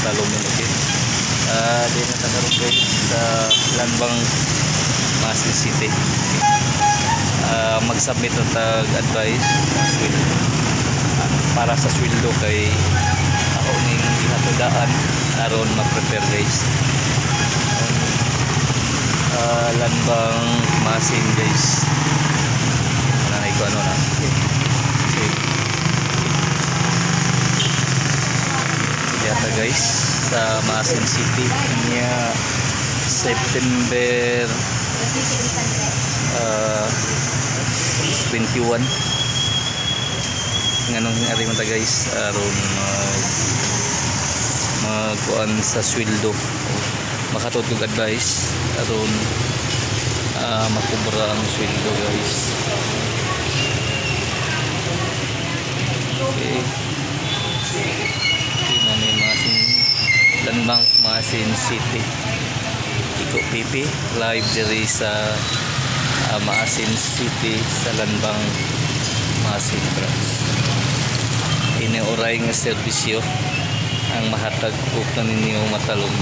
Matalumin okay. Di na tagaroon guys sa Lanbang Masin City. Mag-submit ng tag-advice para sa sweldo kay ako ning ginatudaan aron ma-prepare guys. Lanbang Masin guys. Nanay ko ano na. Yata guys sa Masin City niya September 21 nganong ari man ta guys aron magkuan sa sweldo makatutog advice aron makubra ang sweldo guys. Okay. Lanbang Masin City Iko Pipi live diri sa Masin City sa Lanbang Masin branch. Ini oray nga serbisyo ang mahatag ko kaninyo matalong.